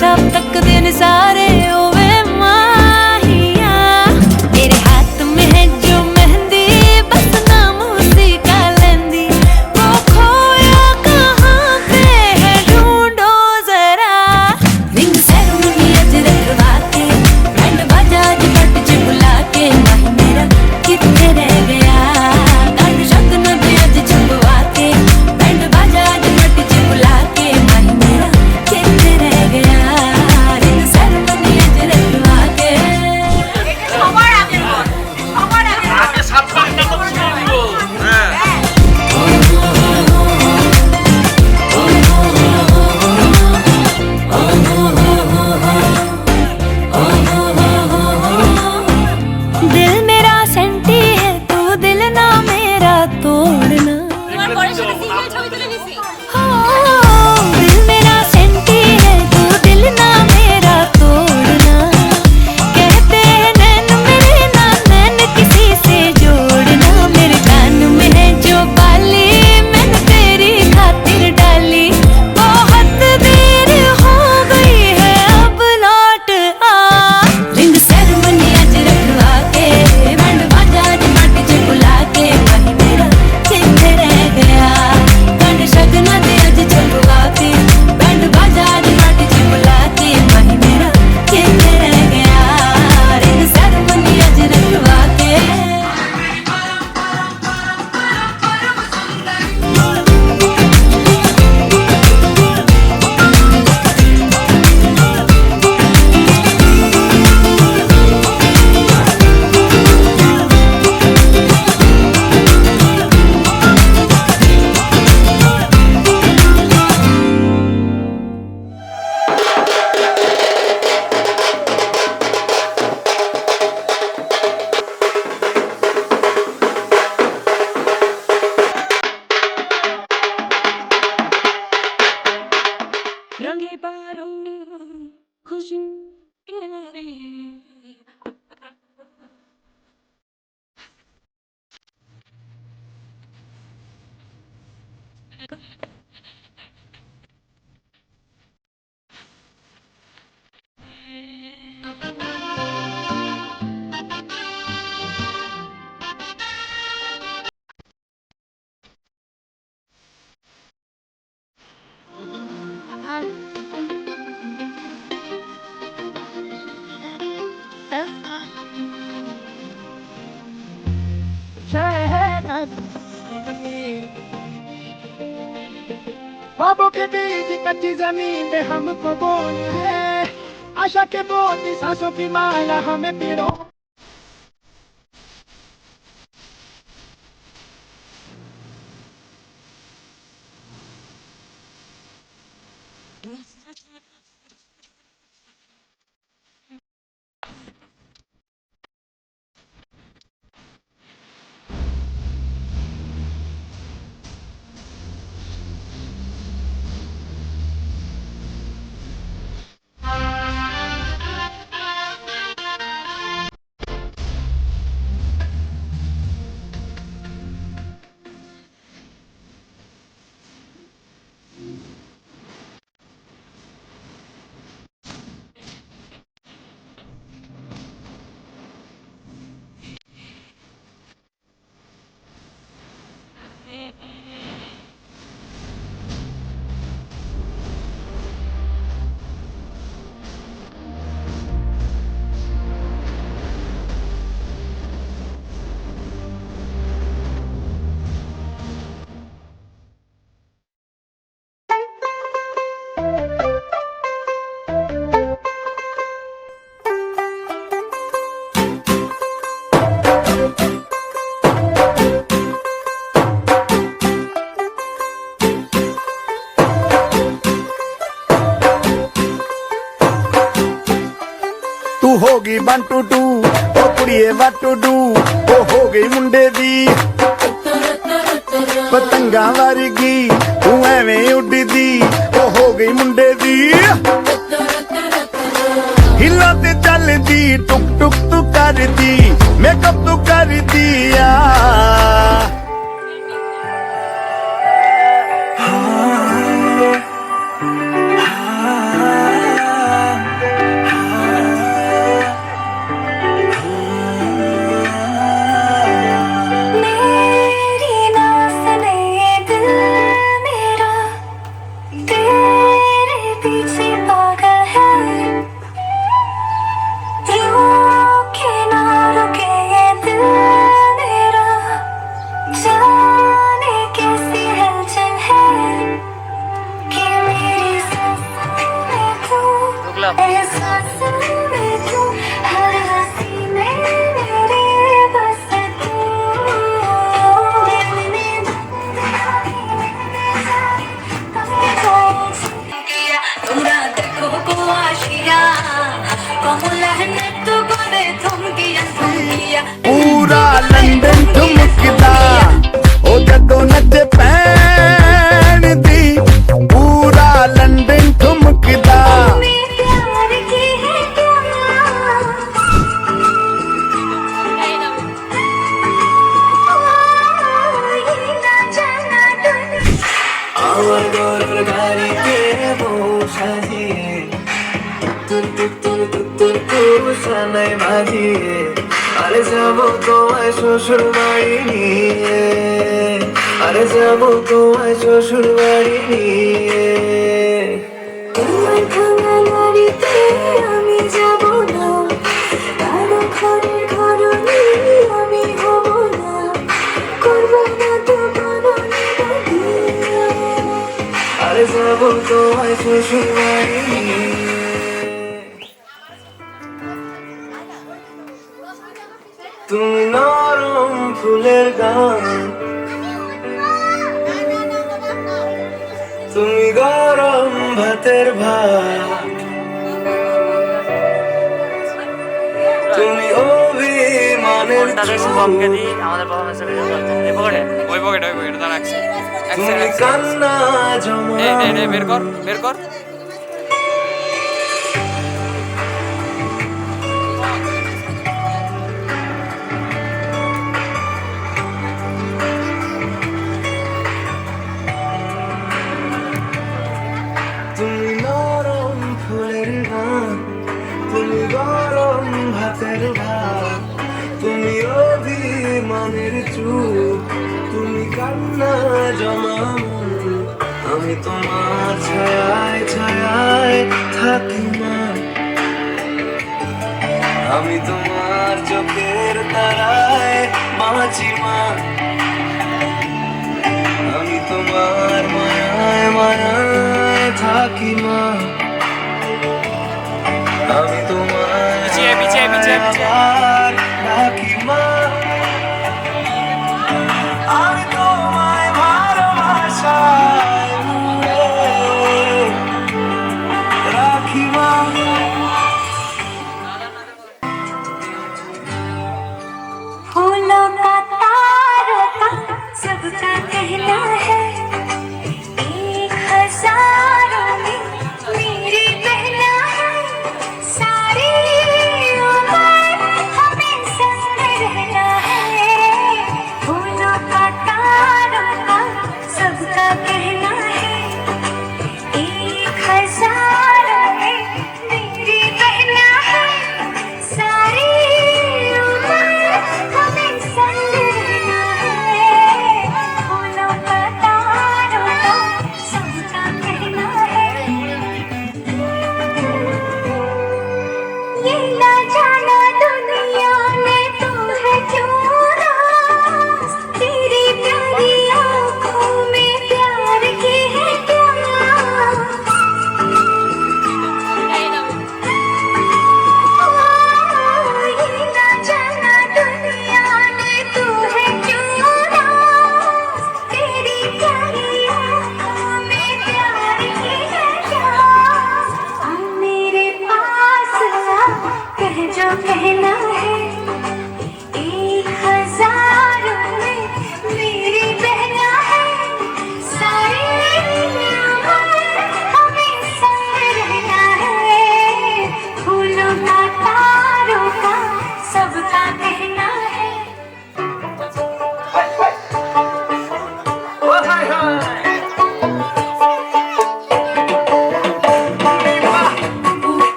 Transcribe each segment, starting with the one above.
Stop तक दिन सारे ओवे माहिया मेरे हाथ में है जो मेहंदी बस नाम उसी का लेंदी वो खोया कहाँ पे है ढूंढो जरा रिंग सेरेमनी अज रखवा के बैंड बाजा अज पट च बुला के माही मेरा किथे रह गया गांड शगन दे अज छपवा के बैंड बाजा अज पट च बुला के माही मेरा किथे रह गया रिंग सेरेमनी अज रखवा के আগে 7 ঘন্টা তো ছুটি দিব হ্যাঁ दिल मेरा सेंटी है तू दिल ना मेरा तोड़ना दिल मेरा सेंटी है तू दिल ना मेरा तोड़ना कहते हैं नैन मेरे ना नैन किसी से जोड़ना मेरे कान में है जो बाली मैंने तेरी खातिर डाली बहुत देर हो गई है अब लौट आ रिंग सेरेमनी अज रखवा के बैंड बाजा अज पट च बुला के माही मेरा किथे रह गया गांड शगन दे अज छपवा के बैंड बाजा अज पट च बुला के माही मेरा किथे रह गया रिंग सेरेमनी अज रखवा के रंगे बारों खुशी ख्वाबों के बीच कच्ची जमीन पे हमको बोल है आशा के बोझ सांसों की माला हमें पिरो तू होगी 1 2 2 ओ कुड़िए व्हाट टू डू ओ हो गई मुंडे दी पतंगा वर्गी तू एवें उड़दी ओ हो गई मुंडे दी हिला ते चलदी टुक टुक तू करदी मेकअप तू करदी आ গাড়িতে বউ সাজিয়ে তুল তুল তুল তুল তুল তুল সানাই বাজিয়ে আরে যাবো তোমায় শ্বশুর বাড়ি নিয়ে আরে যাবো তোমায় শ্বশুর বাড়ি নিয়ে তোমার ভাঙা গাড়িতে আমি যাব না, কারো ঘরের ঘরনি আমি হব না, করবো না তো কোনো নিবাদিয়া। আরে যাবো তোমায় শ্বশুর বাড়ি নিয়ে তুমি নরম ফুলের গান তুমি গরম ভাতের ভাত তুমি অভিমানের তুমি কান্না জমা বের কর বের কর তুমি নরম ফুলের গান তুমি গরম ভাতের ভাত তুমি অভিমানের চুপ তুমি কান্না জমা আমি তোমার ছায়ায় ছায়ায় থাকি মা আমি তোমার চোখের তারায় বাঁচি মা আমি তোমার মায়ায় মায়ায় থাকি মা আমি তোমার পিছিয়ে, পিছিয়ে, পিছিয়ে, পিছিয়ে। আবার ডাকি মা আমি তোমায় ভালোবাসায় মুড়ে রাখি মা फूलों का तारों का सबका कहना है, एक हजारों में मेरी बहना है, सारी उम्र हमें संग रहना है। फूलों का तारों का सबका कहना है, एक हजारों में मेरी बहना है, सारी उम्र हमें संग रहना है। फूलों का तारों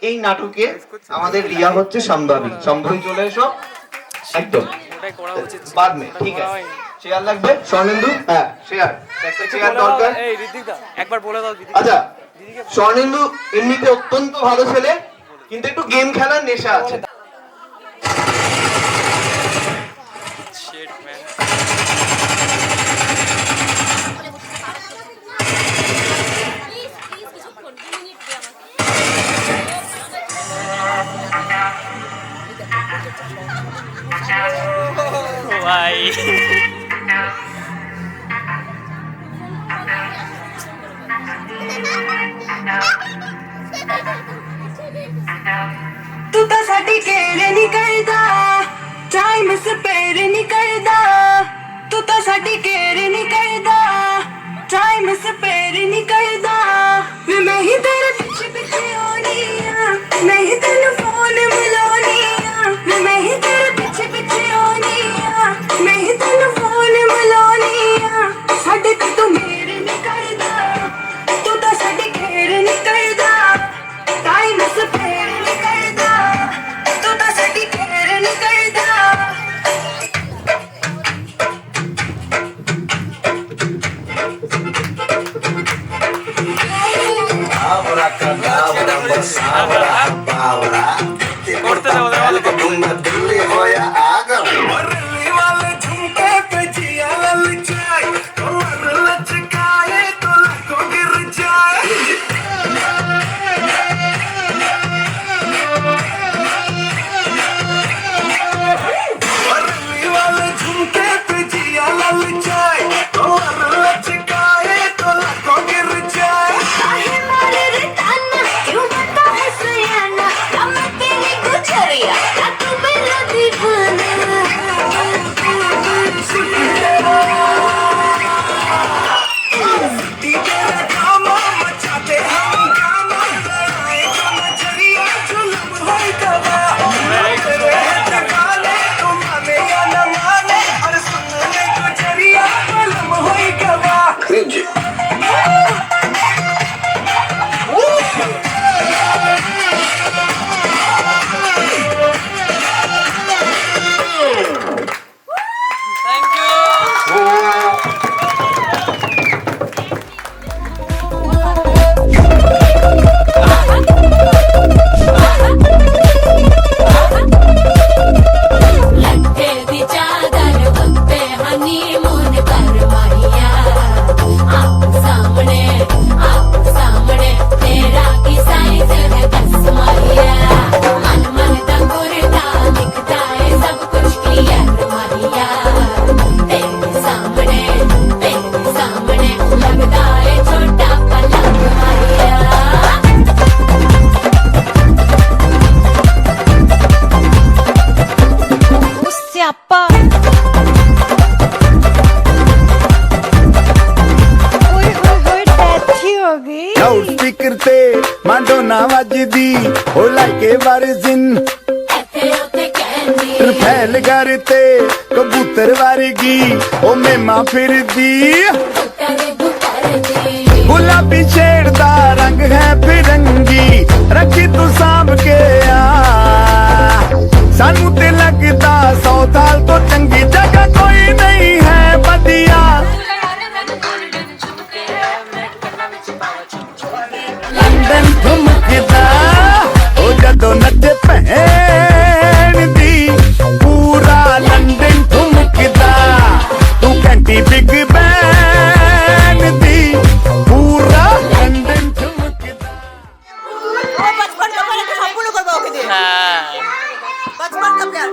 এই নাটকে আমাদের রিয়া হচ্ছে সম্ভাবী। সম্ভাবী চলে এসো একদম ওটাই করা উচিত ছিল। बाद में, ठीक है। চেয়ার লাগবে স্বর্ণেন্দু, হ্যাঁ চেয়ার, একটা চেয়ার দরকার। এই ঋতিকদা একবার বলে দাও দিদি। আচ্ছা, স্বর্ণেন্দু এমনিতে অত্যন্ত ভালো ছেলে, কিন্তু একটু গেম খেলার নেশা আছে। Shit, man. ভাই तू तो साडी केयर नहीं करदा, टाइम स्पेयर नहीं करदा। तू तो साडी केयर नहीं करदा, टाइम स्पेयर नहीं करदा। वे मैं ही तेरे पीछे पीछे होनी आ, मैं ही तेनु फोन मिलानी आ। वे मैं ही तेरे पीछे पीछे होनी आ, मैं ही तेनु फोन मिलानी आ। साडे ते तू मेरे नहीं करदा, तू तो साडी केयर नहीं करदा, टाइम स्पेयर नहीं करदा। तू तो साडी केयर नहीं करदा। করতে দাও ਲਾਊਡ ਸਪੀਕਰ ਤੇ ਮਾਂਡੋਨਾ ਵੱਜਦੀ ਹੋ ਲਾਈਕੇ ਵਰਜ਼ਿਨ ਰਫੈਲ ਘਰ ਤੇ ਕਬੂਤਰ ਵਰਗੀ ਉਹ ਮੇਮਾ ਫਿਰਦੀ ਗੁਲਾਬੀ ਸ਼ੇਡ ਦਾ ਰੰਗ ਹੈ ਫਿਰੰਗੀ ਰੱਖੀ ਤੂੰ ਸਾਂਭ ਕੇ ਆ ਸਾਨੂੰ ਤੇ ਲੱਗਦਾ 100 ਸਾਲ ਤੋਂ ਚੰਗੀ ਜਗ੍ਹਾ ਕੋਈ ਨਹੀਂ ਹੈ ਵਧੀਆ लंदन ठुमकदा ओ जदों नचे भैन दी पूरा लंदन ठुमकदा तू घंटी बिग बैन दी पूरा लंदन ठुमकदा बचपन का प्यार संपूर्ण करवा ओके दे হ্যাঁ बचपन का प्यार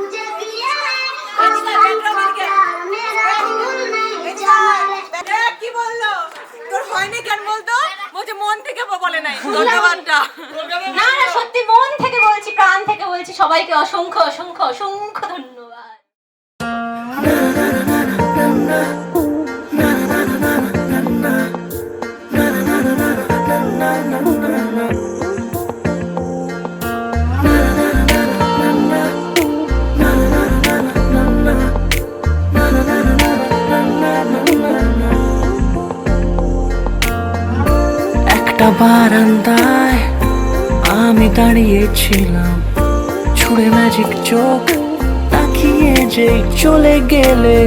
কি বললো তোর হয়নি কেন বলতো বলছে মন থেকে বলে নাই ধন্যবাদটা না না সত্যি মন থেকে বলছি প্রাণ থেকে বলছি সবাইকে অসংখ্য অসংখ্য অসংখ্য ধন্যবাদ একটা বারান্দায় আমি আমি দাঁড়িয়েছিলাম ছুড়ে ম্যাজিক চোখ তাকিয়ে যে চলে গেলে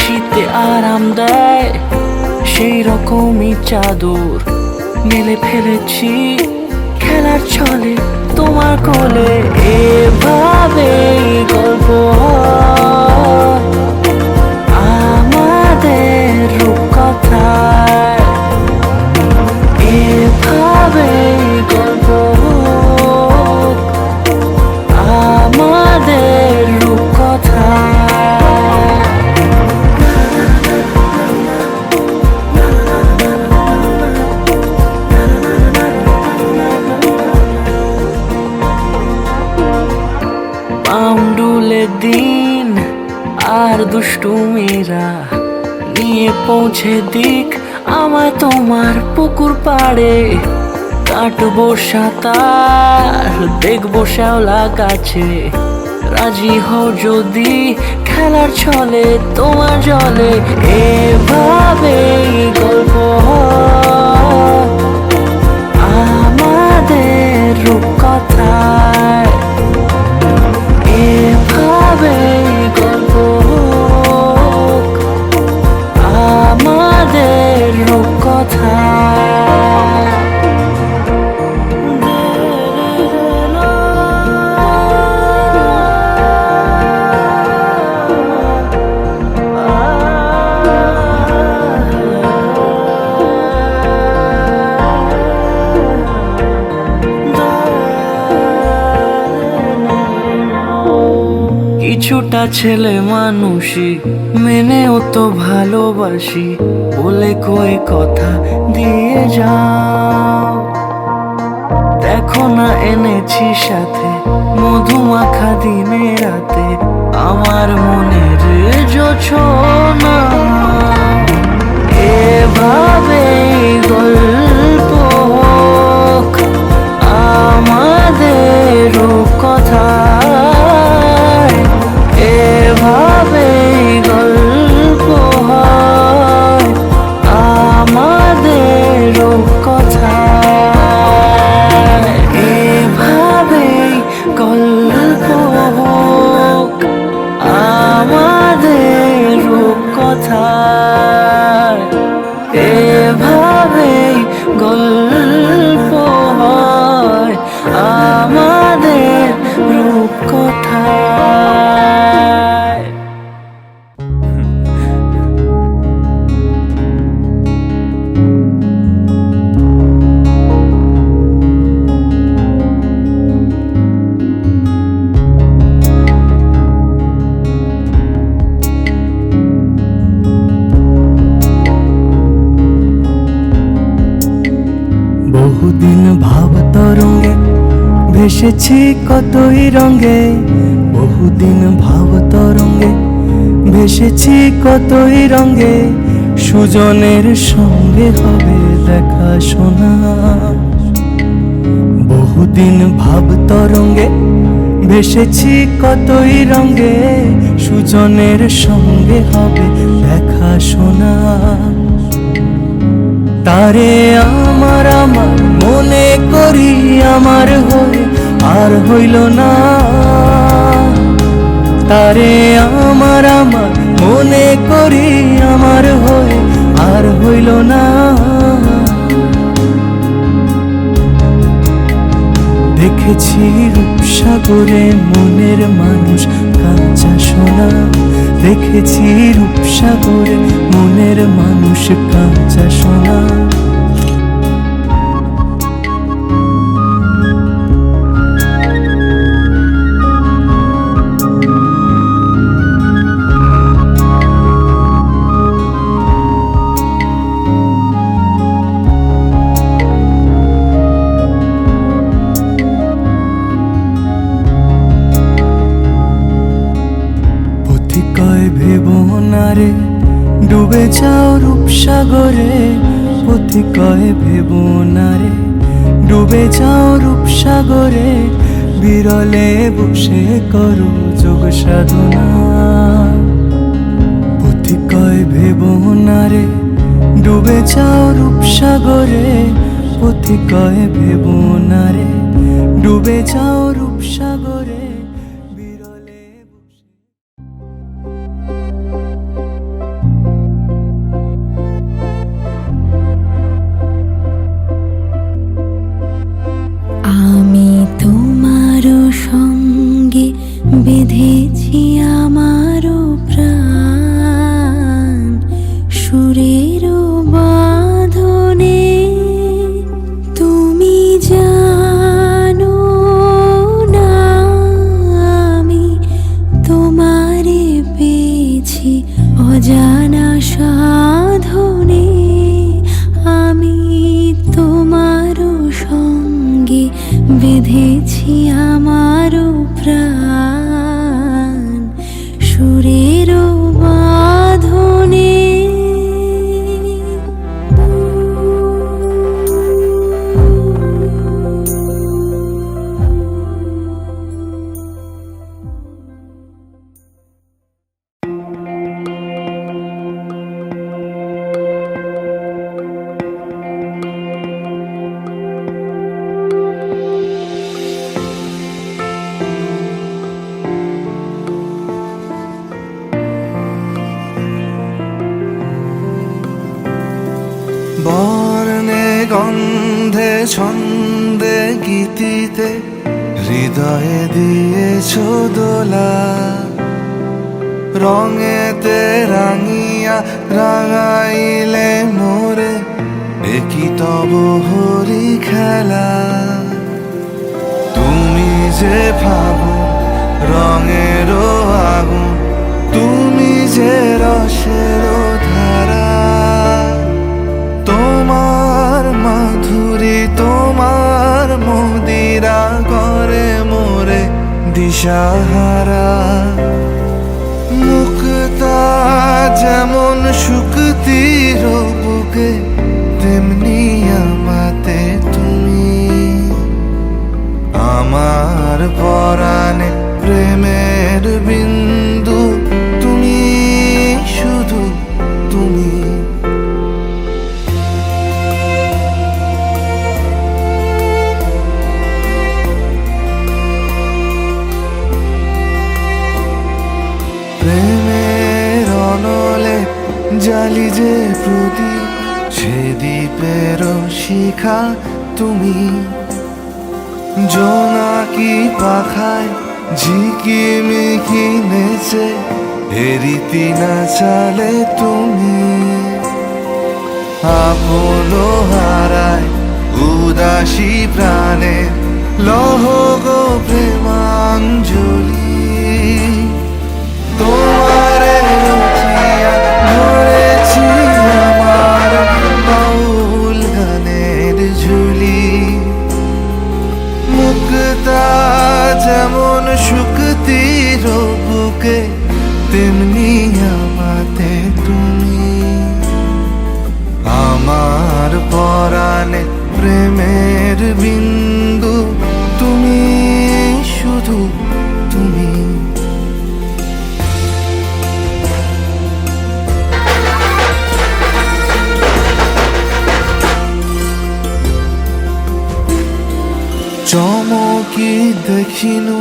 শীতে আরাম দেয় সেই রকমই চাদর মেলে ফেলেছি খেলার ছলে তোমার কোলে। এভাবে গল্প হয় আমাদের রূপকথায়, এভাবে গল্প হোক আমাদের রূপকথায়। পাউন্ডুলে দিন আর দুষ্টুমিরা নিয়ে পৌঁছে দিক আমায় তোমার পুকুর পাড়ে। কাটবো সাঁতার দেখবো শ্যাওলা গাছে, রাজি হও যদি খেলার ছলে তোমার জলে। এভাবেই গল্প হয় আমাদের রূপকথায়, এভাবেই গল্প হোক আমাদের রূপকথায়। কিছুটা ছেলে মানুষই মেনেও তো ভালোবাসি, বলে কয়ে কথা দিয়ে যাও। দেখো না এনেছি সাথে মধুমাখা দিনে রাতে আমার মনের জোছনা। এভাবেই গল্প হোক আমাদের রূপকথায়, এভাবেই গল্প হয় আমাদের রূপকথায়, এভাবেই গল্প হোক আমাদের রূপকথায়, এভাবেই গল্প হয় আমাদের রূপকথায়। বহুদিন ভাব তরঙ্গে ভেসেছি কতই রঙে, বহুদিন ভাব তরঙ্গে ভেসেছি কতই রঙে। সুজনের সঙ্গে হবে দেখা শোনা, বহুদিন ভাব তরঙ্গে ভেসেছি কতই রঙে। সুজনের সঙ্গে হবে দেখা শোনা। তারে আমার আমার মনে করি আমার হয়ে আর হইল না, তারে আমার আমার মনে করি আমার হয়ে আর হইল না। দেখেছি রূপসাগরে মনের মানুষ কাঁচা সোনা, দেখেছি রূপসাগরে মনের মানুষ কাঁচা সোনা। ভেবনারে ডুবে যাও রূপসাগরে, পথি কয় ভেবনারে ডুবে যাও রূপসাগরে। বিরলে বসে করো যোগ সাধনা, পথি কয় ভেবনারে ডুবে যাও রূপসাগরে, পথি কয় ভেবনারে ডুবে যাও রূপসাগরে বিরলে বসে। আমি তোমারও সঙ্গে বেঁধেছি আমারও প্রাণ সুরেরও বাঁধনে। তুমি জানো না আমি তোমারে পেয়েছি অজানা সাধনে। আমি তোমারও সঙ্গে বেঁধেছি আমারও প্রাণ সুরেরও বাঁধনে। বর্ণে গন্ধে ছন্দে গীতিতে হৃদয়ে দিয়েছ দোলা। রঙেতে রাঙিয়া রাঙাইলে মোরে একই তব হরি খেলা। তুমি যে ফাগুন রঙেরও আগুন, তুমি যে রসেরও ধারা। তোমার মাধুরী তোমার মদিরা করে মোরে দিশাহারা। মুক্তা যেমন শুকতির বুকে তেমনি আমাতে তুমি। আমার পরাণে প্রেমের বিন্দু তুমি, শুধু তুমি। প্রেমের অনলে জালি যে প্রদীপ, সে দ্বীপের শিখা তুমি। জোনাকি পাখায় ঝিকিমিকি নেচে হেরিতি না চালে তুমি। আপন হারায় উদাসী প্রাণে লহ গো প্রেমাঞ্জলি। তোমারে রচিয়া ধরেছি আমার বাউল গানের ঝুলি। মুক্তা যেমন শুকতির বুকে তেমনি আমাতে তুমি। আমার পরাণে প্রেমের বিন্দু তুমি, শুধু তুমি। চমকি দেখিনু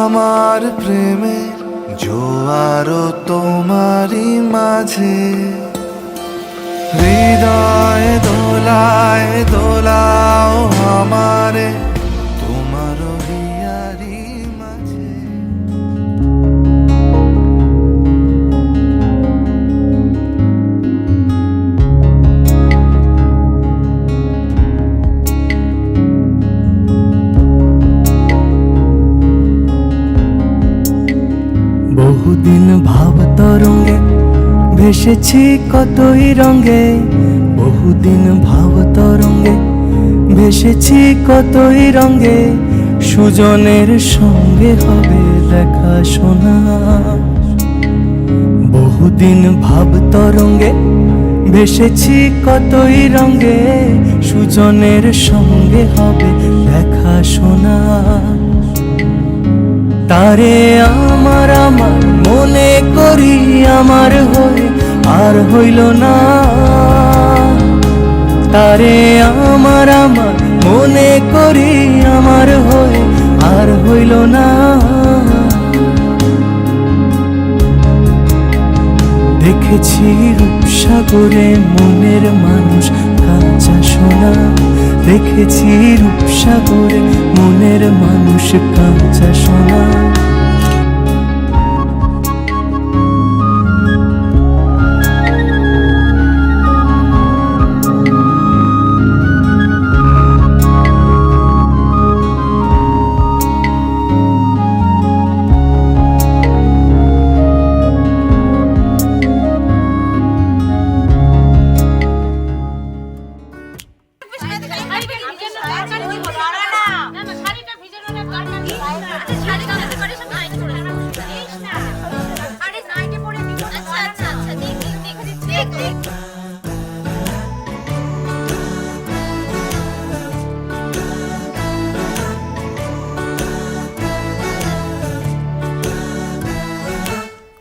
আমার প্রেমের জোয়ার তোমারই মাঝে। হৃদয় দোলায় দোলাও আমারে তোমার হিয়ারি মাঝে। বহুদিন ভাব তরঙ্গে ভেসেছি কতই রঙে। বহুদিন ভাব তরঙ্গে ভেসেছি কতই রঙে। সুজনের সঙ্গে হবে দেখা শোনা। বহুদিন ভাব তরঙ্গে ভেসেছি কতই রঙে। সুজনের সঙ্গে হবে দেখা শোনা। তারে আমার আমার মনে করি আমার হয়ে আর হইল না। তারে আমার আমার মনে মনে করি আমার হয়ে আর হইল না। দেখেছি রূপসাগরে মনের মানুষ কাঁচা সোনা, দেখেছি রূপসাগরে মনের মানুষ কাঁচা সোনা।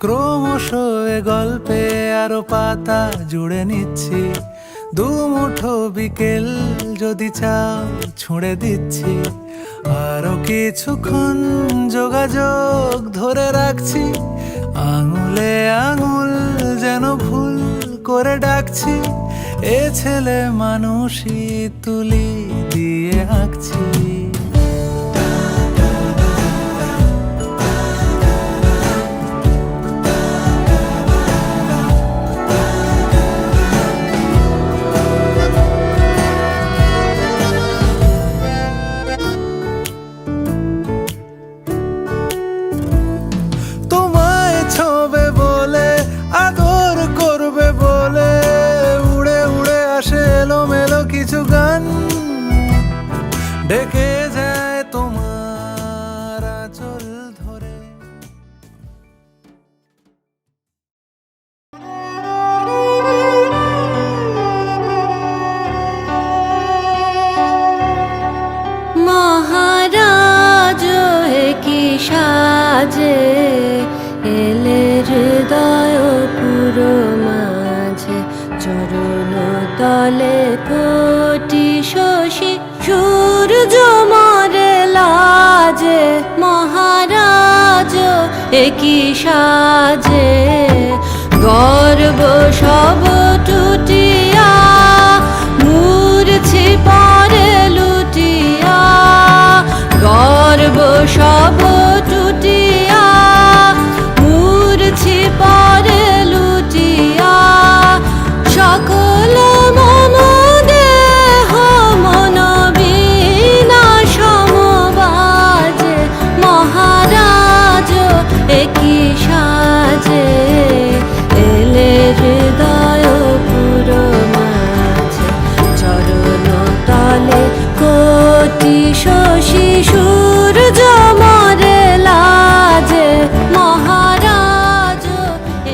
ক্রমশ এ গল্পে আরো পাতা জুড়ে নিচ্ছি, দুমুঠো বিকেল যদি চাও ছুঁড়ে দিচ্ছি। আরো কিছুক্ষণ যোগাযোগ ধরে রাখছি, আঙুলে আঙুল যেন ভুল করে ডাকছি। এ ছেলে মানুষই তুলি দিয়ে আঁকছি। কিছু গান ডেকে যায় তোমার আঁচল ধরে। মহারাজ কি সাজে এলে হৃদয় পুরো মাঝে, চরণ তলে কোটি শশী সূর্য মরে লাজে। মহারাজ একই সাজে গর্ব সব টুটিয়া, মূর্ছি পরে লুটিয়া। গর্ব সব টুটিয়া, মূর্ছি পরে লুটিয়া। সকল মম দেহ মন বিনা সমবাজে, মহারাজ একই সাজে এলে হৃদয় পুরো মাঝে, চরণ তলে কোটি শশী সূর্য মরে লাজে। মহারাজ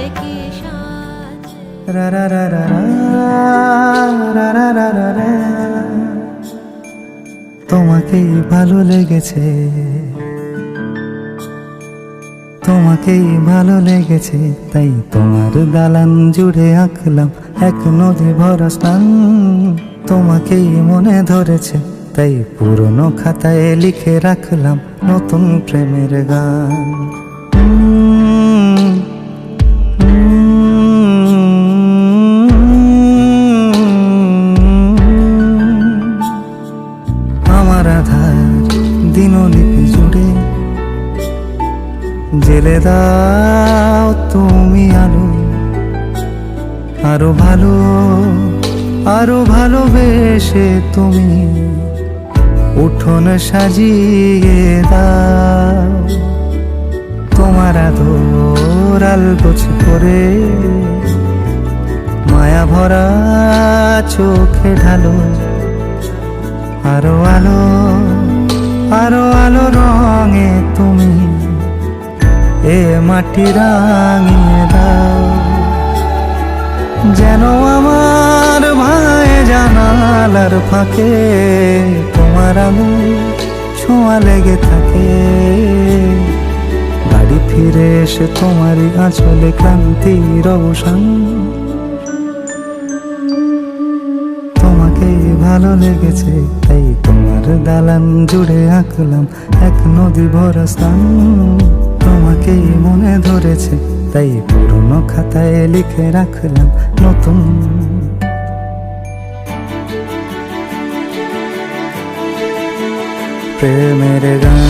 একই সাজে। রা রা রা রা রা রা রা রা রা রা। তোমাকেই ভালো লেগেছে, তোমাকেই ভালো লেগেছে, তাই তোমার দালান জুড়ে আঁকলাম এক নদী ভরা স্থান। তোমাকেই মনে ধরেছে, তাই পুরনো খাতায় লিখে রাখলাম নতুন প্রেমের গান। আমার আধার দিনলিপি জুড়ে জেলে দাও তুমি আলো, আরো ভালো আরো ভালোবেসে তুমি উঠোন সাজিয়ে দাও। তোমার আদর আলগোছ করে মায়া ভরা চোখে ঢালো, আরো আলো আরো আলো রঙে তুমি এ মাটি রাঙিয়ে দাও। যেন আমার ভাই জানালার ফাঁকে তোমার আলো ছোঁয়া লেগে থাকে। বাড়ি ফিরে এসে তোমারই আঁচলে ক্রান্তির অবসান। তোমাকে ভালো লেগেছে, তাই তোমার তোমার দালান জুড়ে আঁকলাম এক নদী ভরা স্থান। তোমাকেই মনে ধরেছে তাই পুরনো খাতায় লিখে রাখলাম নতুন। প্রেমের গান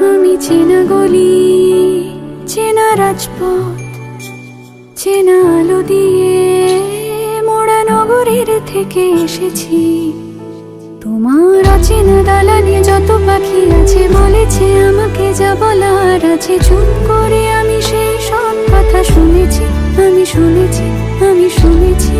আমি চেনা গলি, চেনা রাজপথ, চেনা আলো দিয়ে মোড়া নগরের থেকে এসেছি। তোমার অচেনা দালানে যত পাখি আছে বলেছে আমাকে যা বলার আছে। চুপ করে আমি সেই সব কথা শুনেছি, আমি শুনেছি, আমি শুনেছি।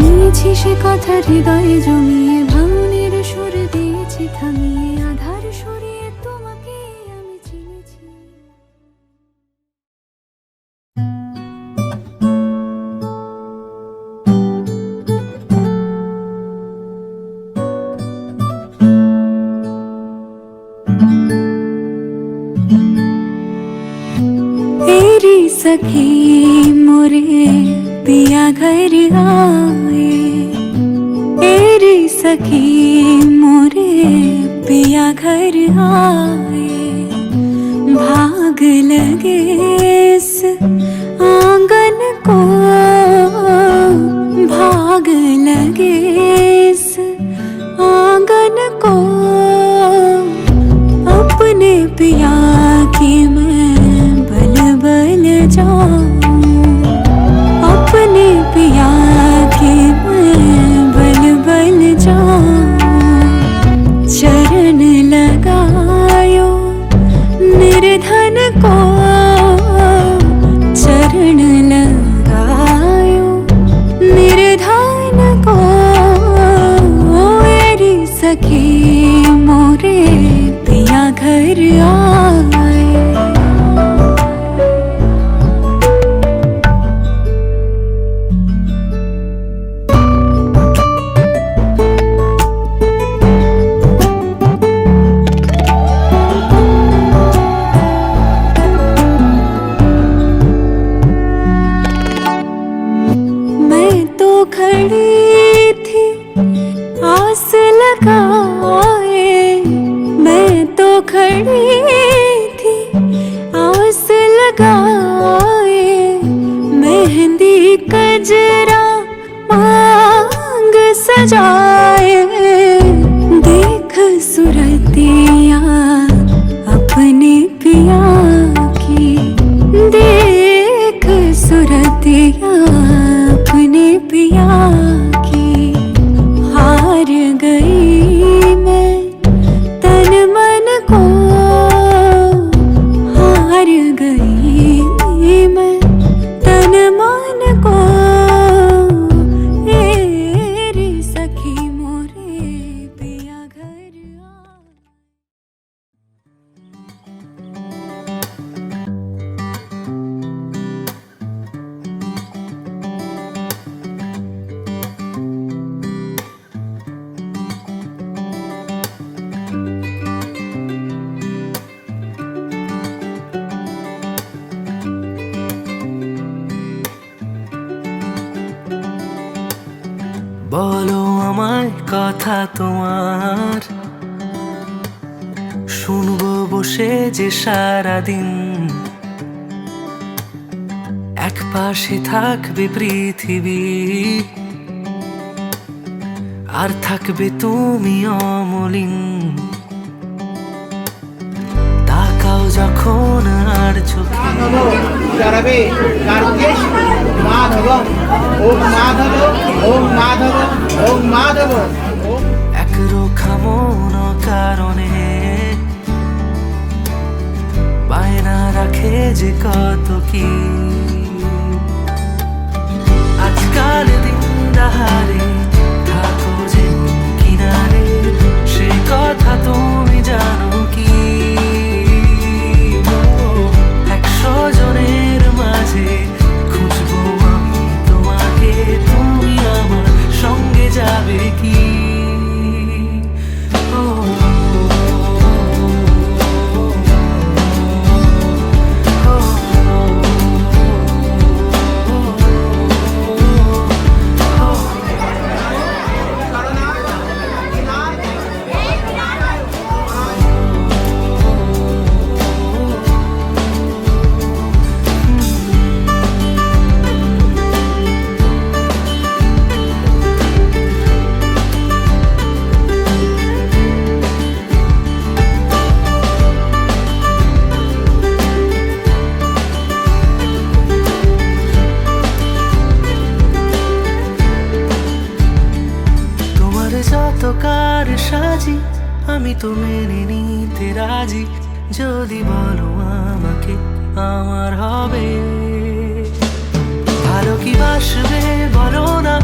নিয়েছি সে কথা হৃদয়ে জমিয়ে, ভাঙনের সুর দিয়েছি থামিয়ে, আধার সরিয়ে তোমাকে আমি চিনেছি। तेरी सखी मोरे पिया घर आए, तेरी सखी मोरे पिया घर आए। भाग लगे इस आंगन को, भाग लगे इस आंगन को। अपने पिया की मैं बल बल जाऊं, अपने पिया की मैं बल बल जाऊं। चरण लगायो निर्धन को, चरण लगायो निर्धन को। मेरी सखी मोरे पिया घर आए। मैं तो खड़ी थी आस लगाए, मैं तो खड़ी थी आस लगाए। मेहंदी कजरा मांग सजाए, देख सुरतिया अपने पिया की, देख सुरतिया अपने पिया की। हार गई मैं तन मन को, हार गई मैं तन मन को। तेरी सखी मोरे पिया घर आ। বলো আমায় কথা তোমার, শুনবো বসে যে সারাদিন। এক পাশে থাকবে পৃথিবী, আর থাকবে তুমি অমলিন। তাকাও যখন আর চোখে शरवे कार्तिकेश माधव ओम माधव ओम माधव ओम माधव। একরোখা মন কারণে বায়না রাখে যে কত কি। আজকাল দিন দাহারে থাকো যে কিনারে, সে কথা তুমি জানো কি। 100 জনের মাঝে খুঁজবো আজি আমি তো মেনে নিতে রাজি, যদি বলো আমাকে আমার হবে। ভালো কি বাসবে বলো না,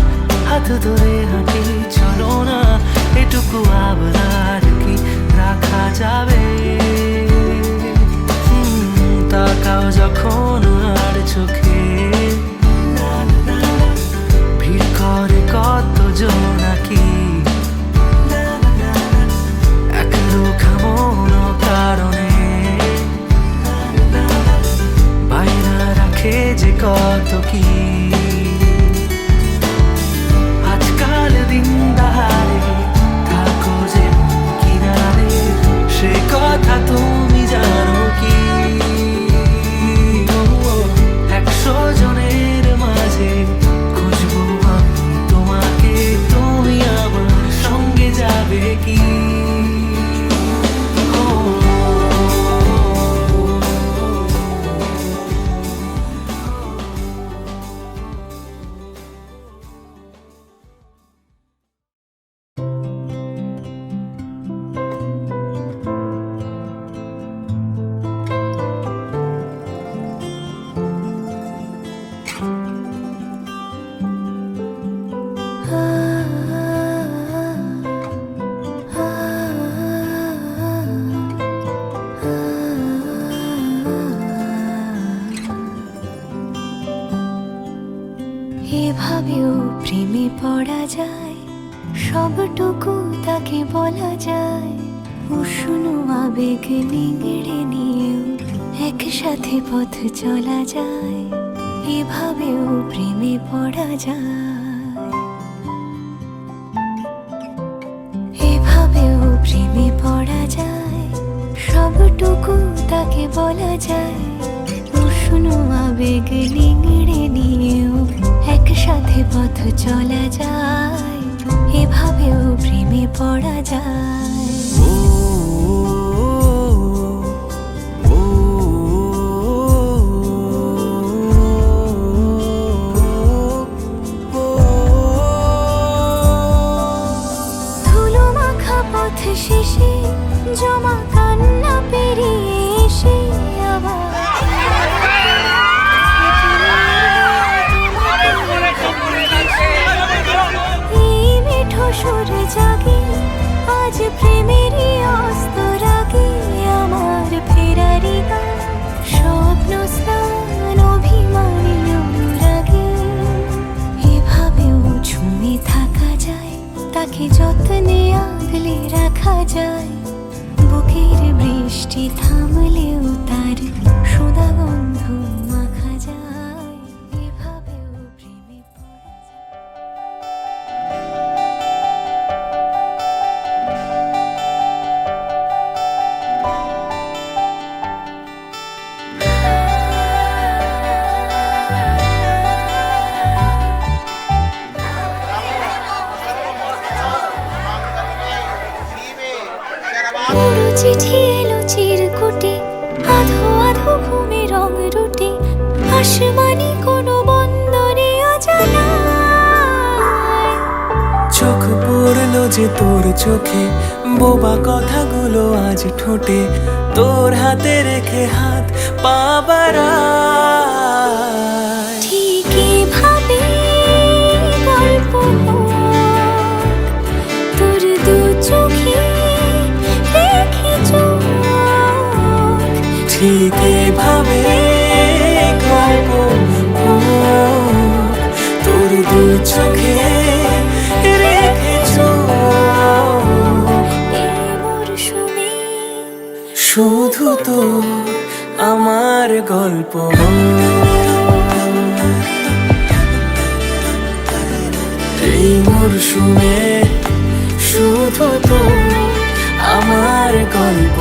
হাত ধরে হাঁটি চলো না, এটুকু আবদার কি রাখা যাবে? তাকাও যখন আর চোখে, ভিড় করে কত জোনাকি, এক রোখা মন কারণে বাইনা রাখে যে কত কি। আজকাল দিন দাহারে থাকো যে কিনারে, সে কথা তুমি জানো কি? 100 জনের মাঝে খুঁজবো আমি তোমাকে, তুমি আমার সঙ্গে যাবে কি? এভাবেও প্রেমে পড়া যায়, সবটুকু তাকে বলা যায়। উষ্ণ আবেগ নিংড়ে নিয়েও একসাথে পথ চলা যায়, এভাবেও প্রেমে পড়া যায়। এভাবেও প্রেমে পড়া যায়, সবটুকু তাকে বলা যায়। উষ্ণ আবেগ নিংড়ে নিয়েও একসাথে পথ চলা যায়, এভাবেও প্রেমে পড়া যায়। ধুলো মাখা পথ শেষে জমা কান্না পেরিয়ে এসে আবার সুরে জাগে আজ প্রেমেরই অস্ত রাগে, আমার ফেরারি গান স্বপ্ন স্নান অভিমানী অনুরাগে। এভাবেও ঝুমে থাকা যায়, তাকে যত্নে আগলে রাখা যায়। বুকের বৃষ্টি থামলেও তার সুধা গন্ধ মাখা যায়, এভাবেও প্রেমে পড়া যায়। পুরো চিঠি এলো চিরকুটে, আধো আধো ঘুমে রং রুটে, আসমানি কোনো বন্দরে অজানায়। চোখ পড়লো যে তোর চোখে, বোবা কথাগুলো আজ ঠোঁটে, তোর হাতে রেখে হাত পা বাড়ায়। ঠিক এভাবে গল্প হোক, তোর দু চোখে রেখে চোখ। ঠিক এভাবে গল্প হোক, তোর দু চোখে রেখে চোখ। এই মরশুমে শুধু তো আমার গল্প, এই মরশুমে শুধু তো আমার গল্প।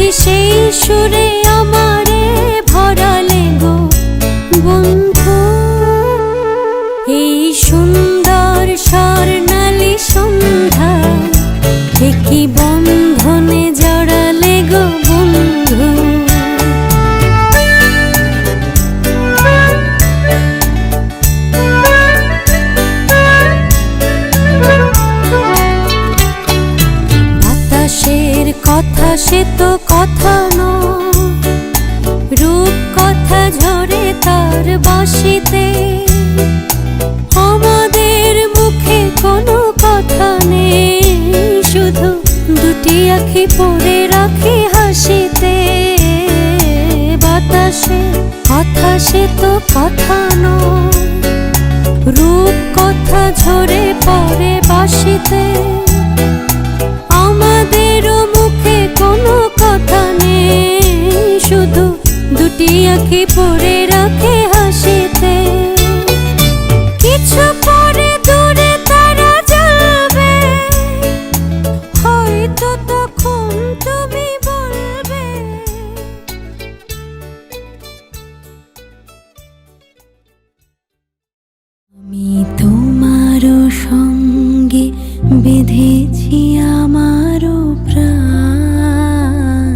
বুঝি সেই সুরে আমারে ভরালে গো বন্ধু। এই সুন্দর স্বর্ণালী সন্ধ্যা কি বন্ধনে জড়ালে গো বন্ধু। বাতাসের কথা সে তো কথা নয়, রূপ কথা ঝরে তার বাঁশিতে। আমাদের মুখে কোনো কথা নেই, শুধু দুটি আঁখি পড়ে রাখি হাসিতে। বাতাসের কথা সে তো কথা নয়, রূপ কথা ঝরে পড়ে বাঁশিতে। আমাদেরও মুখে কোনো কথা নেই, শুধু দুটি আঁখি পড়ে রাখে হাসিতে। কিছু পরে দূরে তারা জ্বলবে, হয়তো তখন তুমি বলবে। আমি তোমারও সঙ্গে বেঁধেছি আমারও প্রাণ,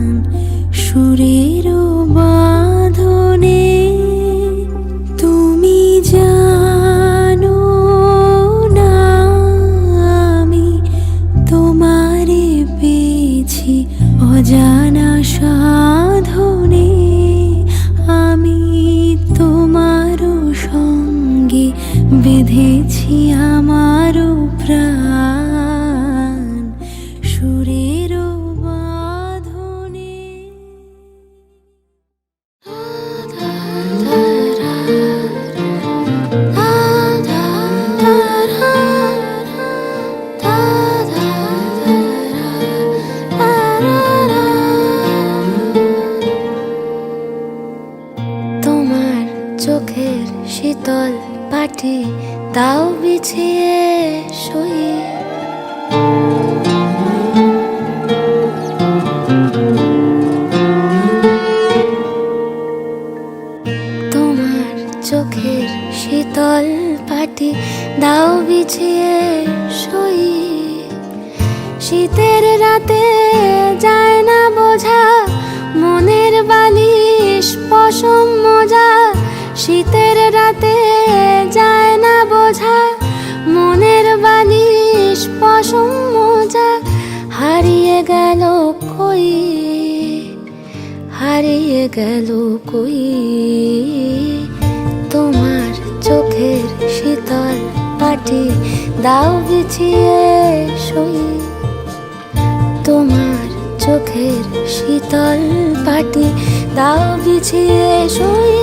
সুরেরও বাঁধনে। তুমি জানো না আমি তোমারে পেয়েছি অজানা সাধনে। আমি তোমারও সঙ্গে বেঁধেছি আমারও প্রাণ, সুরেরও বাঁধনে। তোমার চোখের শীতল পাটি দাও বিছিয়ে শুয়ে। তোমার চোখের শীতল পাটি দাও বিছিয়ে শুয়ে। শীতের রাতে যায় না বোঝা মনের বালিশ পশম মোজা। শীতের রাতে যায় না বোঝা মনের বালিশ পশম মোজা। হারিয়ে গেল কই, হারিয়ে গেল কই। তোমার চোখের শীতল পাটি দাও বিছিয়ে শুই। তোমার চোখের শীতল পাটি দাও বিছিয়ে শুই।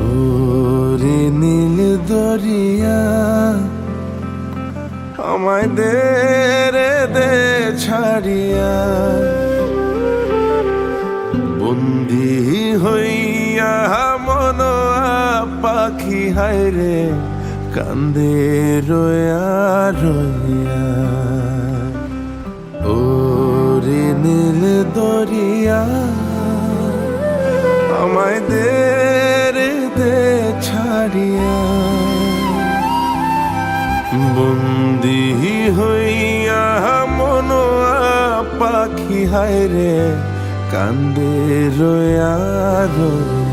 ওরে নীল দরিয়া আমায় দে রে দে ছাড়িয়া। বন্দি হইয়া মন পাখি হায় রে কান্দে রয়া রইয়া। ওরে নীল দরিয়া আমায় দে রে দে ছাড়িয়া। বন্দি হইয়া মন পাখি হায় রে কান্দে রয়া রয়া।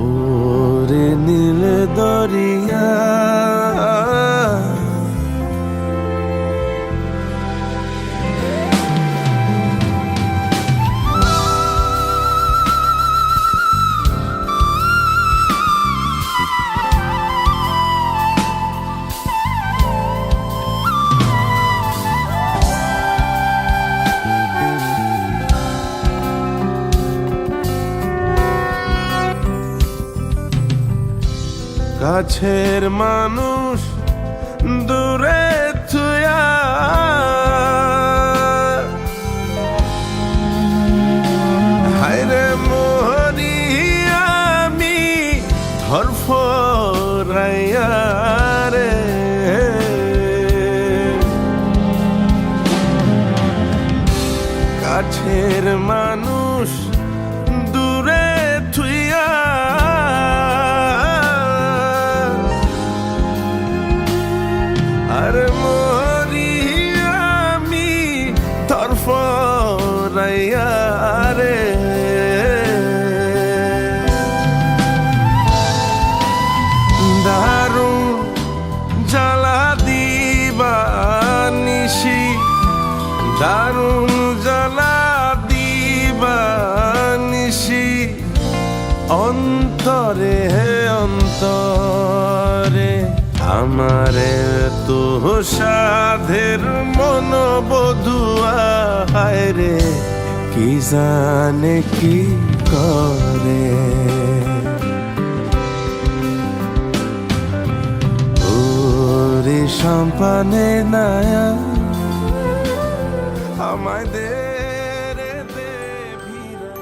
ওরে নীল দরিয়া কাছের মানুষ দূরে মনের মানুষ দূরে থুইয়া আর মরি আমি তরফরাইয়া রে দারুণ জ্বালা দিবা নিশি দারুণ জ্বালা দিবা নিশি অন্তরে হে অন্তরে আমারে তো সাধের মন বধুয়া হায় রে কি জানে কি করে ওরে সম্পানে নায়া আমায় দে রে দে ভিড়া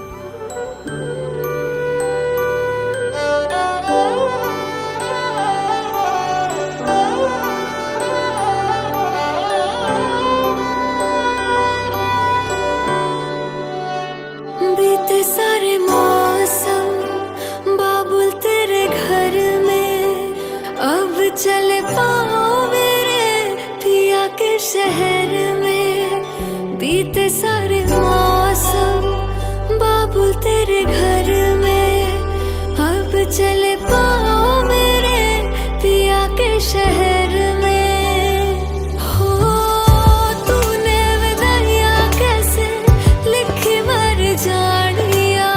बीते सारे मौसम बाबुल तेरे घर में अब चले पाओ मेरे पिया के शहर में बीते सारे मौसम बाबुल तेरे घर में अब चले पाओ मेरे पिया के शहर में हो तूने विदाइया कैसे लिखी मर जानिया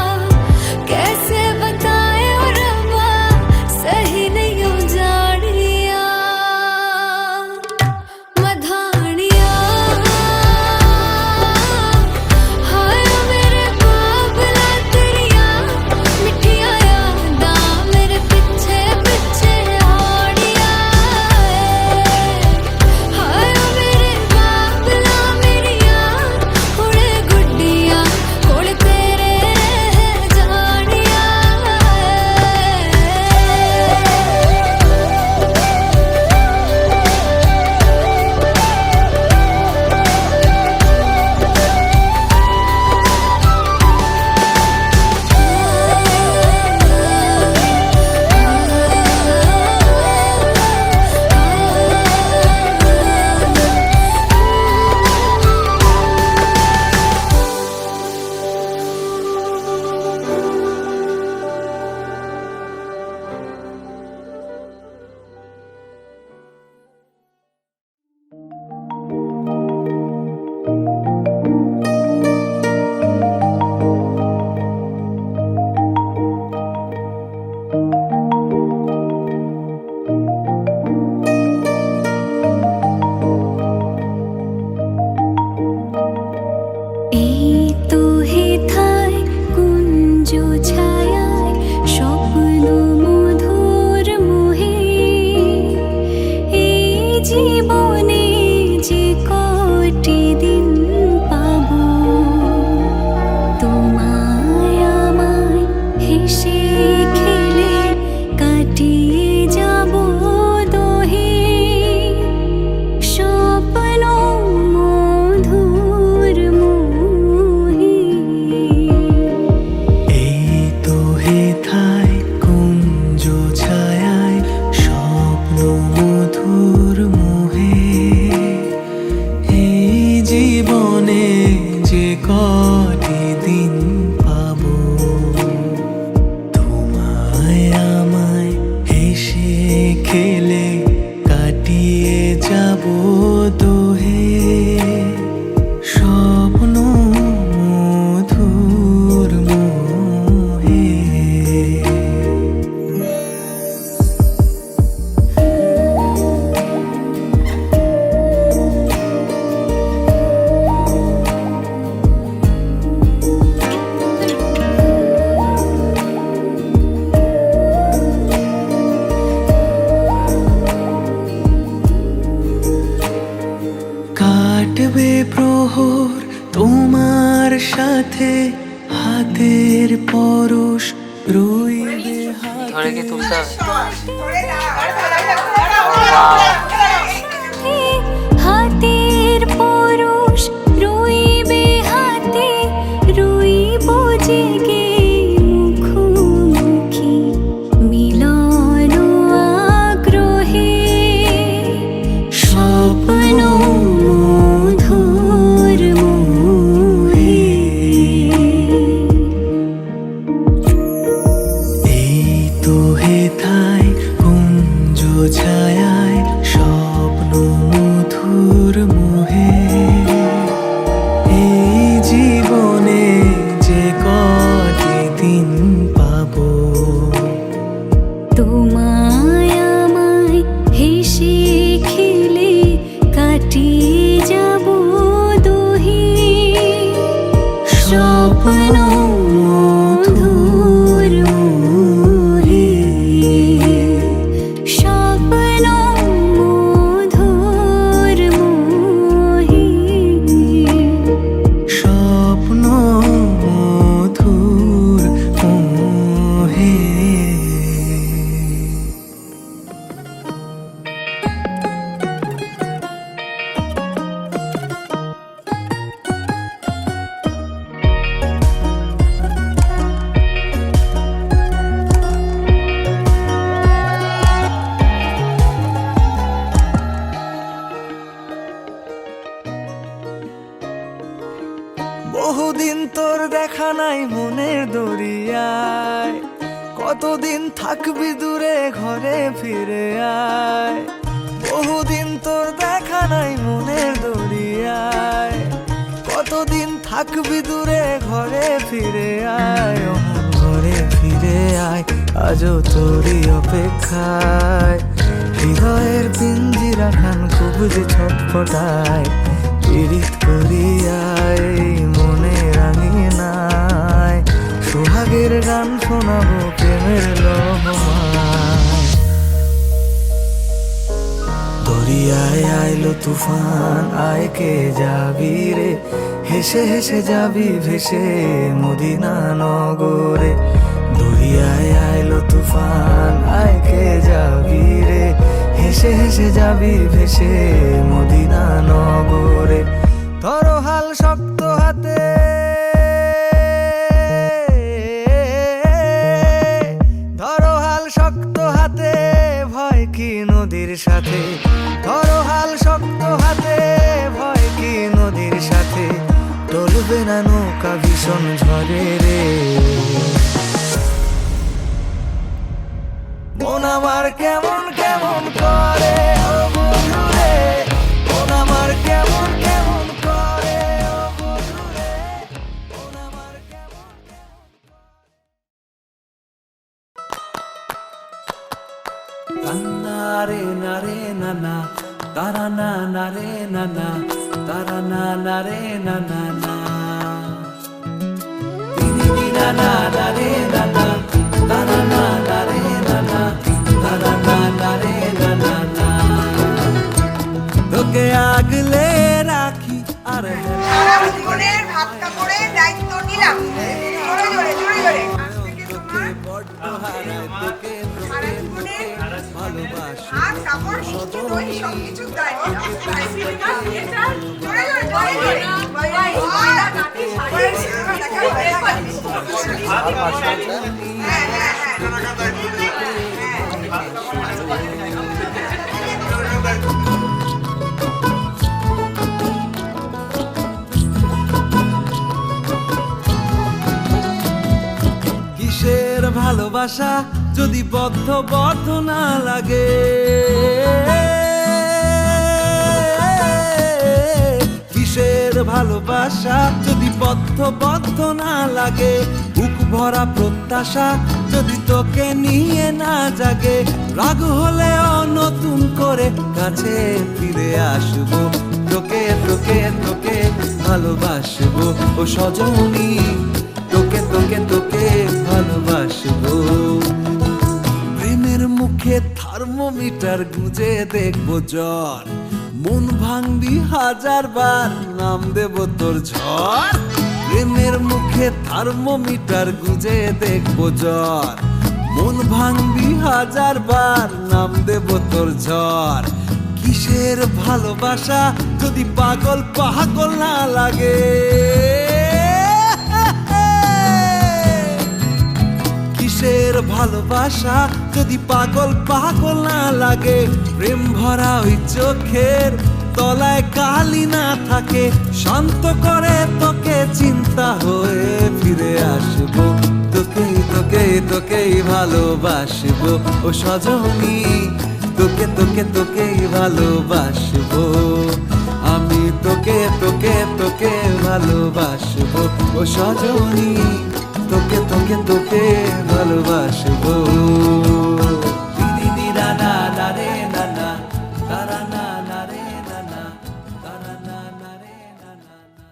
कैसे बताए और रब्बा सही नहीं हो जानिया मधानिया हाय मेरे बाबला तेरिया मिठिया यादा मेरे पीछे पीछे आड़िया हाय मेरे बाबला मेरिया कोड़े गुड्डिया कोड़े तेरे जानिया এই তো হেথায় কুঞ্জ ছায়ায় স্বপ্ন মধুর মোহে এই জীবনে যে কটি দিন পাবো তোমায় আমায় হেসে খেলে কাটিয়ে যাব দোহে স্বপ্ন মধুর মোহে এই তো হেথায় কুঞ্জ ছায়ায় স্বপ্ন মধুর মোহে এই জীবনে যে কটি দিন পাবো তোমায় আমায় হেসে খেলে কাটিয়ে যাব দোহে স্বপ্ন মধুর মোহে কাটবে প্রহর তোমার সাথে হাতের পরশ রইবে ধরে কি তুলতে হবে? হাতের পরশ রইবে হাতে বহুদিন তোর দেখা নাই মনের দরিয়ায়, কতদিন থাকবি দূরে ঘরে ফিরে আয়। বহুদিন তোর দেখা নাই মনের দরিয়ায়, কতদিন থাকবি দূরে ঘরে ফিরে আয়। ও মন ঘরে ফিরে আয়, আজও তোরই অপেক্ষায়। হৃদয়ের পিঞ্জিরা খান খুব যে ছটফটায়, পীড়িত করিয়ায় মনে রাঙিয়ে নাই। সোহাগের গান শোনাবো প্রেমের লহমায়। দরিয়ায় আইলো তুফান, আয় কে যাবি রে, হেসে হেসে যাবি ভেসে মদিনা নগরে। দরিয়ায় আইলো তুফান, আয় কে যাবি রে, হেসে হেসে যাবি ভেসে মদিনা নগরে। ধরো হাল শক্ত হাতে, ধরো হাল শক্ত হাতে, ভয় কি নদীর সাথে। ধরো হাল শক্ত হাতে, ভয় কি নদীর সাথে। টলবে না নৌকা ভীষণ ঝড়ে রে। মন আমার কেমন কেমন করে ও বন্ধু রে, মন আমার কেমন কেমন করে ও বন্ধু রে, মন আমার কেমন নারে নারে নানা তারা না নারে নানা তারা না নারে নানা না দিদি না নারে নানা তারা না নারে নানা তারা না নারে নানা না। তোকে আগলে রাখি আর সারা জীবনের ভাত কাপড়ের দায়িত্ব নিলাম। জোরে জোরে জোরে জোরে। আজ থেকে তোমার তোকে সারা জীবনের ভালোবাসি ভাত কাপড় মিষ্টি দই সবকিছু দায়িত্ব। জোরে জোরে জোরে জোরে। ভাই ময়লা কাটি শাড়ি হ্যাঁ হ্যাঁ কিসের ভালোবাসা যদি বদ্ধ বদ্ধ না লাগে, কিসের ভালোবাসা যদি বদ্ধ বদ্ধ না লাগে। বুক ভরা প্রত্যাশা যদি তোকে নিয়ে না জাগে, রাগ হলেও নতুন করে কাছে ফিরে আসবো। তোকে তোকে তোকে ভালোবাসবো ও সজনী, তোকে তোকে তোকে ভালোবাসবো। প্রেমের মুখে থার্মোমিটার গুঁজে দেখবো জ্বর, মন ভাঙবি হাজার বার নাম দেব তোর ঝড়। প্রেমের মুখে থার্মোমিটার গুঁজে দেখবো জ্বর, মন ভাঙবি হাজার বার নাম দেব তোর ঝড়। কিসের ভালোবাসা যদি পাগল পাগল না লাগে, কিসের ভালোবাসা যদি পাগল পাগল না লাগে। প্রেম ভরা ওই চোখের তলায় কালি না থাকে, শান্ত করে তোকে চিন্তা হয়ে ফিরে আসবো। তোকে তোকে তোকেই ভালোবাসবো ও সজনী, তোকে তোকে তোকেই ভালোবাসবো আমি। তোকে তোকে তোকে ভালোবাসবো ও সজনী, তোকে তোকে তোকে ভালোবাসবো। দিদি না না না রে না না তারা না না রে না না তারা না না রে না না না।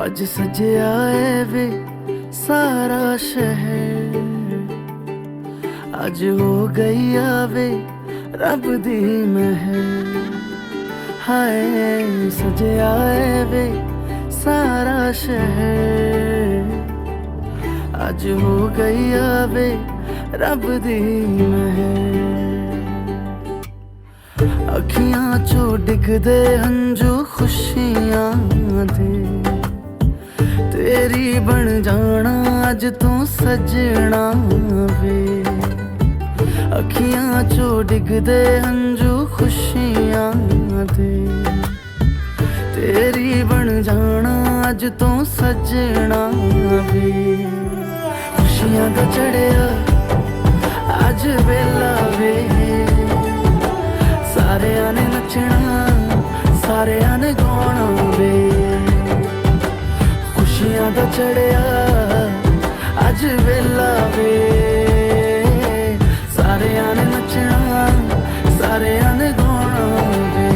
आज सजया है वे सारा शहर, आज हो गई आवे रब दी महर। हाय सजया है वे सारा शहर, आज हो गई आवे रब दी मेहर अखियां चो डिगदे हंजू खुशियां दे तेरी बन जाना अज तू सजना वे अखियां चो डिगदे हंजू खुशियां दे तेरी बन जाना अज तू सजना वे खुशियां दा चढ़िया अज वेला वे सारियां ने नचना सारियां ने गाना वे खुशियां दा चढ़िया अज वेला वे सारियां ने नचना सारियां ने गाना वे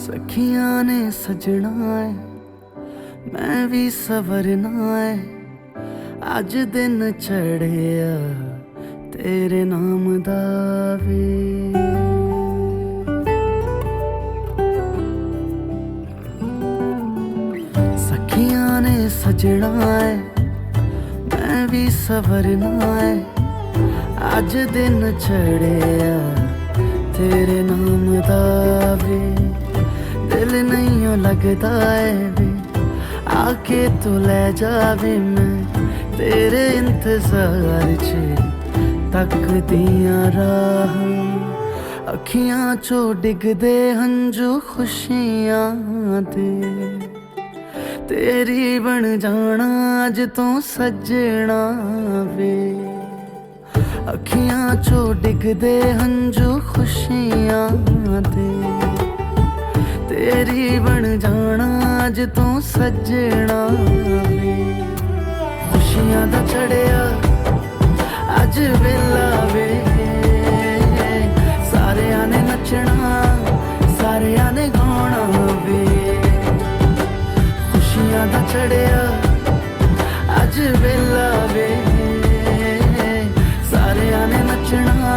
सखियां ने सजना है मैं भी सवरना है अज दिन चढ़िया तेरे नाम दा वे सखियां ने सजना है मैं भी सवरना है अज दिन चढ़िया तेरे नाम दा वे दिल नहीं लगता है वे आके तू ले जावे मैं तेरे इंतजार च तक दिया राह अखियां चो डिगदे हंजू खुशियां दे तेरी बन जाना अज तू सजना वे अखियां चो डिगदे हंजू खुशियां दे तेरी बन जाना अज तू सजना वे खुशियां दा चढ़िया अज वेला वे सारियां ने नचना सारियां ने गाना वे खुशियां दा चढ़िया अज वेला वे सारियां ने नचना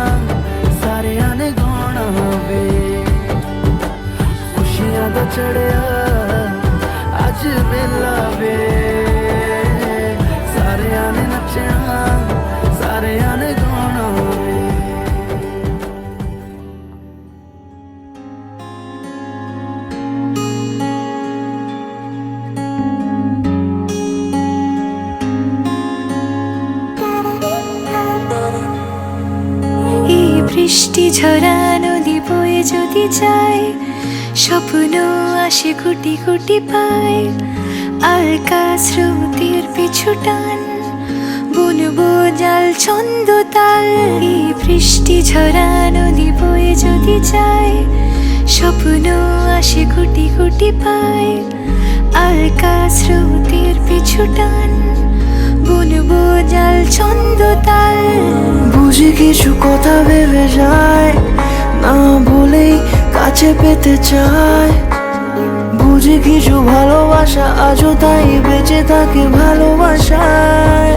सारियां ने गाना वे खुशियां दा चढ़िया अज वेला वे सारियां ने नचना सारियां ने गाना वे এই বৃষ্টি ঝরা নদী বয়ে যদি যায় স্বপ্ন আসে কোটি কোটি পায় আলকা স্রোতের পিছু টান বুনবো জাল ছন্দ তাল এই বৃষ্টি ঝরা নদী বয়ে যদি যায় স্বপ্ন আসে কোটি কোটি পায় আলকা স্রোতের পিছু টান বুনবো জাল ছন্দ তাল বুঝি কিছু কথা ভেবে যায় না বলেই কাছে পেতে চায় বুঝি কিছু ভালোবাসা আজও তাই বেঁচে থাকে ভালোবাসায়